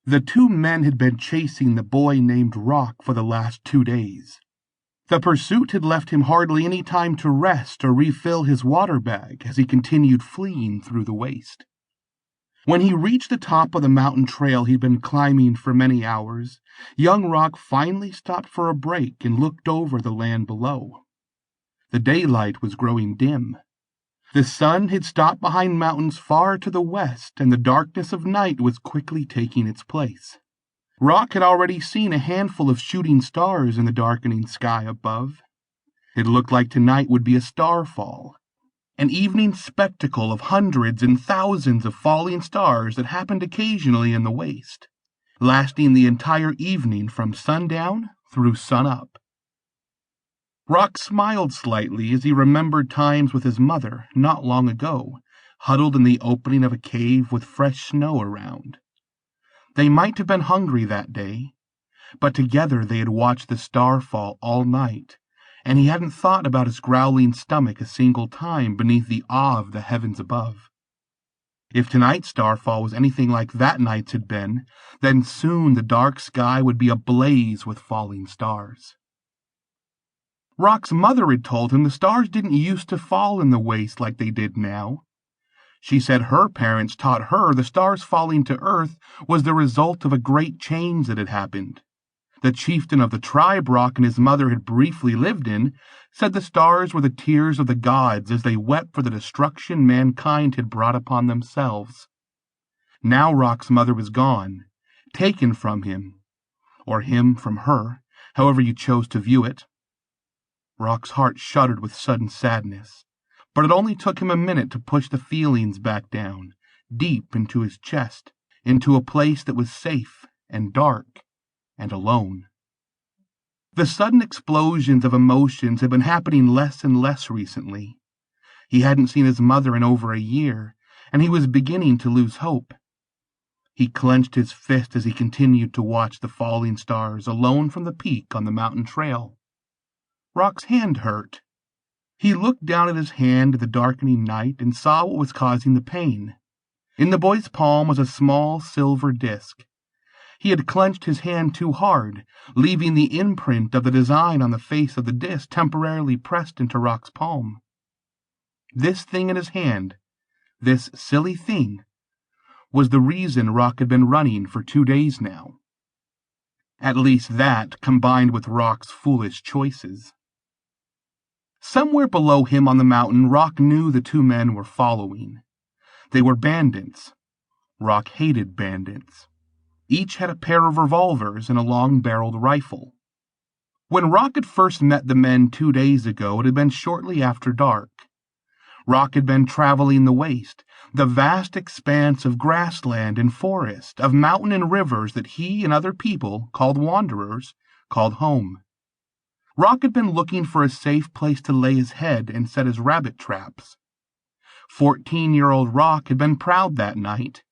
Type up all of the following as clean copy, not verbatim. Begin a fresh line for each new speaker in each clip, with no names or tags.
The two men had been chasing the boy named Rock for the last 2 days. The pursuit had left him hardly any time to rest or refill his water bag as he continued fleeing through the waste. When he reached the top of the mountain trail he'd been climbing for many hours, young Rock finally stopped for a break and looked over the land below. The daylight was growing dim. The sun had stopped behind mountains far to the west, and the darkness of night was quickly taking its place. Rock had already seen a handful of shooting stars in the darkening sky above. It looked like tonight would be a starfall, an evening spectacle of hundreds and thousands of falling stars that happened occasionally in the waste, lasting the entire evening from sundown through sunup. Rock smiled slightly as he remembered times with his mother not long ago, huddled in the opening of a cave with fresh snow around. They might have been hungry that day, but together they had watched the star fall all night, and he hadn't thought about his growling stomach a single time beneath the awe of the heavens above. If tonight's starfall was anything like that night's had been, then soon the dark sky would be ablaze with falling stars. Rock's mother had told him the stars didn't used to fall in the waste like they did now. She said her parents taught her the stars falling to earth was the result of a great change that had happened. The chieftain of the tribe Rock and his mother had briefly lived in said the stars were the tears of the gods as they wept for the destruction mankind had brought upon themselves. Now Rock's mother was gone, taken from him, or him from her, however you chose to view it. Rock's heart shuddered with sudden sadness, but it only took him a minute to push the feelings back down, deep into his chest, into a place that was safe and dark and alone. The sudden explosions of emotions had been happening less and less recently. He hadn't seen his mother in over a year, and he was beginning to lose hope. He clenched his fist as he continued to watch the falling stars alone from the peak on the mountain trail. Rock's hand hurt. He looked down at his hand in the darkening night and saw what was causing the pain. In the boy's palm was a small silver disc. He had clenched his hand too hard, leaving the imprint of the design on the face of the disc temporarily pressed into Rock's palm. This thing in his hand, this silly thing, was the reason Rock had been running for 2 days now. At least that, combined with Rock's foolish choices. Somewhere below him on the mountain, Rock knew the two men were following. They were bandits. Rock hated bandits. Each had a pair of revolvers and a long-barreled rifle. When Rock had first met the men 2 days ago, it had been shortly after dark. Rock had been traveling the waste, the vast expanse of grassland and forest, of mountain and rivers that he and other people, called wanderers, called home. Rock had been looking for a safe place to lay his head and set his rabbit traps. 14-year-old Rock had been proud that night.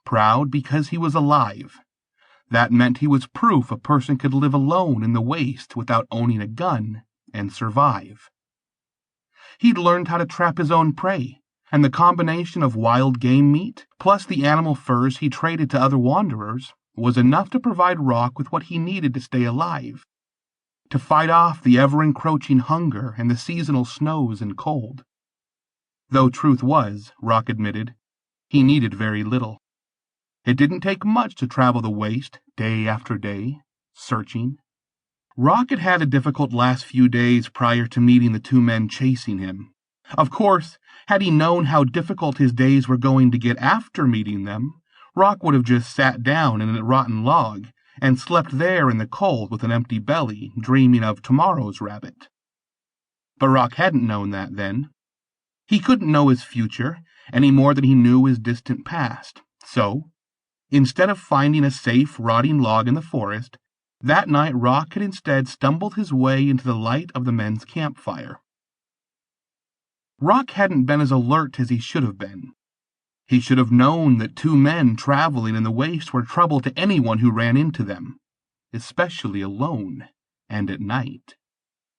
Proud because he was alive. That meant he was proof a person could live alone in the waste without owning a gun and survive. He'd learned how to trap his own prey, and the combination of wild game meat plus the animal furs he traded to other wanderers was enough to provide Rock with what he needed to stay alive, to fight off the ever-encroaching hunger and the seasonal snows and cold. Though truth was, Rock admitted, he needed very little. It didn't take much to travel the waste, day after day, searching. Rock had had a difficult last few days prior to meeting the two men chasing him. Of course, had he known how difficult his days were going to get after meeting them, Rock would have just sat down in a rotten log and slept there in the cold with an empty belly, dreaming of tomorrow's rabbit. But Rock hadn't known that then. He couldn't know his future any more than he knew his distant past. So, instead of finding a safe, rotting log in the forest, that night Rock had instead stumbled his way into the light of the men's campfire. Rock hadn't been as alert as he should have been. He should have known that two men traveling in the waste were trouble to anyone who ran into them, especially alone and at night.